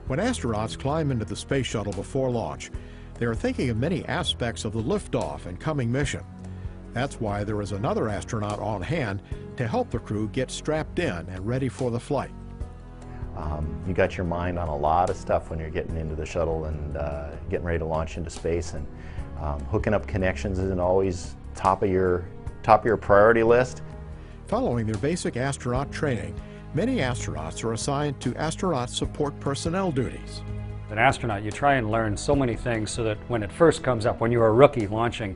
When astronauts climb into the space shuttle before launch, they are thinking of many aspects of the liftoff and coming mission. That's why there is another astronaut on hand to help the crew get strapped in and ready for the flight. You got your mind on a lot of stuff when you're getting into the shuttle and getting ready to launch into space, and hooking up connections isn't always top of your priority list. Following their basic astronaut training, many astronauts are assigned to astronaut support personnel duties. As an astronaut, you try and learn so many things so that when it first comes up, when you're a rookie launching,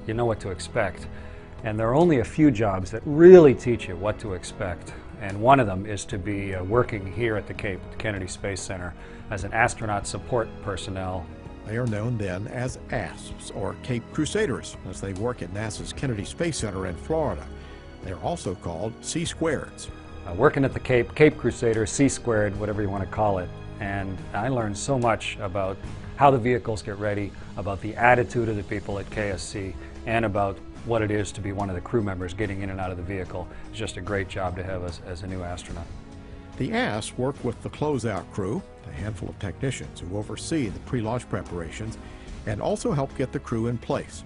you know what to expect. And there are only a few jobs that really teach you what to expect. And one of them is to be working here at the Cape, the Kennedy Space Center, as an astronaut support personnel. They are known then as ASPs, or Cape Crusaders, as they work at NASA's Kennedy Space Center in Florida. They are also called C-Squareds. Working at the Cape, Cape Crusaders, C-Squared, whatever you want to call it. And I learned so much about how the vehicles get ready, about the attitude of the people at KSC, and about what it is to be one of the crew members getting in and out of the vehicle. It's just a great job to have as a new astronaut. The ASPs work with the closeout crew, a handful of technicians who oversee the pre-launch preparations and also help get the crew in place.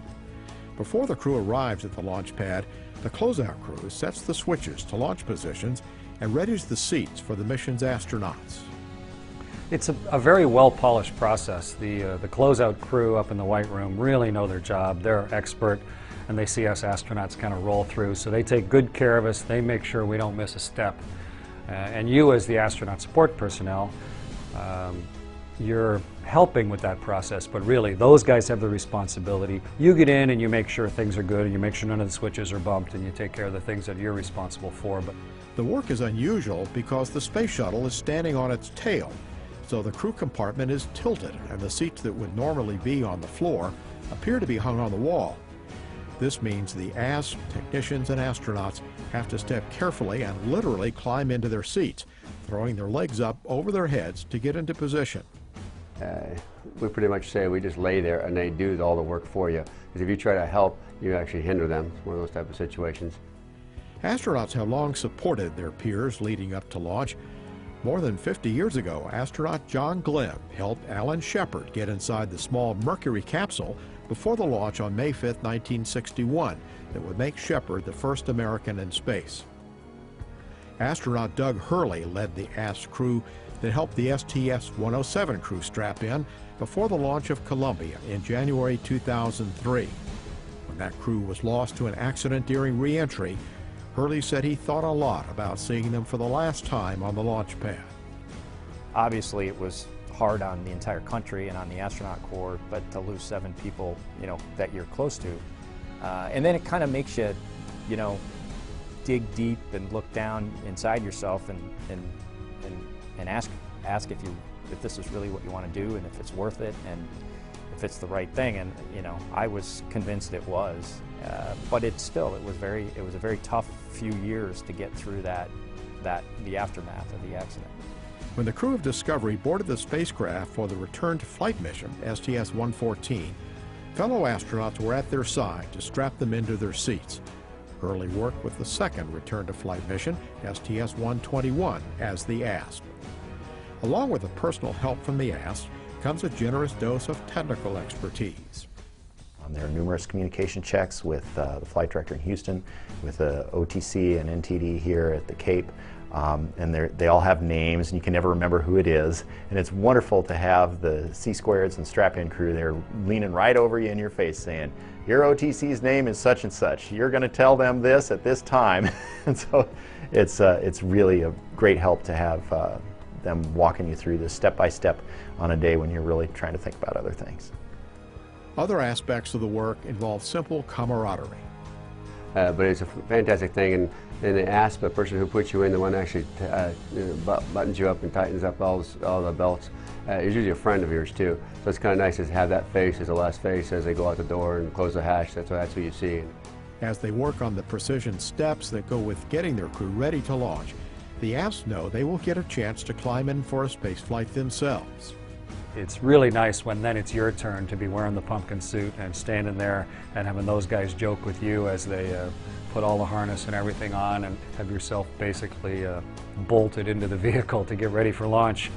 Before the crew arrives at the launch pad, the closeout crew sets the switches to launch positions and readies the seats for the mission's astronauts. It's a very well-polished process. The closeout crew up in the White Room really know their job. They're expert, and they see us astronauts kind of roll through, so they take good care of us. They make sure we don't miss a step. And you, as the astronaut support personnel, you're helping with that process, but really those guys have the responsibility. You get in and you make sure things are good, and you make sure none of the switches are bumped, and you take care of the things that you're responsible for. But the work is unusual because the space shuttle is standing on its tail, so the crew compartment is tilted, and the seats that would normally be on the floor appear to be hung on the wall. This means the ASP technicians and astronauts have to step carefully and literally climb into their seats, throwing their legs up over their heads to get into position. We pretty much say we just lay there and they do all the work for you. Because if you try to help, you actually hinder them. It's one of those type of situations. Astronauts have long supported their peers leading up to launch. More than 50 years ago, astronaut John Glenn helped Alan Shepard get inside the small Mercury capsule before the launch on May 5, 1961, that would make Shepard the first American in space. Astronaut Doug Hurley led the ASP crew that helped the STS-107 crew strap in before the launch of Columbia in January 2003. When that crew was lost to an accident during re-entry, Hurley said he thought a lot about seeing them for the last time on the launch pad. Obviously, it was hard on the entire country and on the astronaut corps, but to lose 7 people, that you're close to, and then it kind of makes you, dig deep and look down inside yourself and ask if this is really what you want to do, and if it's worth it, and if it's the right thing. And I was convinced it was, but it was a very tough few years to get through the aftermath of the accident. When the crew of Discovery boarded the spacecraft for the return to flight mission, STS-114, fellow astronauts were at their side to strap them into their seats. Hurley worked with the second return to flight mission, STS-121, as the ASP. Along with the personal help from the ASP comes a generous dose of technical expertise. There are numerous communication checks with the flight director in Houston, with the OTC and NTD here at the Cape, and they all have names, and you can never remember who it is. And it's wonderful to have the C-Squareds and strap-in crew there leaning right over you in your face saying, your OTC's name is such and such. You're going to tell them this at this time. And so it's really a great help to have them walking you through this step by step on a day when you're really trying to think about other things. Other aspects of the work involve simple camaraderie. But it's a fantastic thing, and the ASP, the person who puts you in, the one that actually buttons you up and tightens up all the belts, is usually a friend of yours too. So it's kind of nice to have that face as the last face as they go out the door and close the hatch. That's what you see. As they work on the precision steps that go with getting their crew ready to launch, the ASPs know they will get a chance to climb in for a space flight themselves. It's really nice when then it's your turn to be wearing the pumpkin suit and standing there and having those guys joke with you as they put all the harness and everything on and have yourself basically bolted into the vehicle to get ready for launch.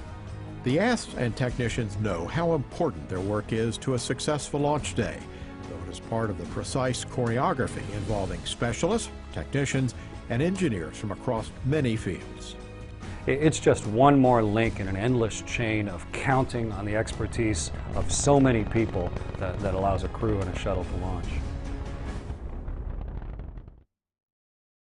The astronaut and technicians know how important their work is to a successful launch day, though it is part of the precise choreography involving specialists, technicians, and engineers from across many fields. It's just one more link in an endless chain of counting on the expertise of so many people that allows a crew and a shuttle to launch.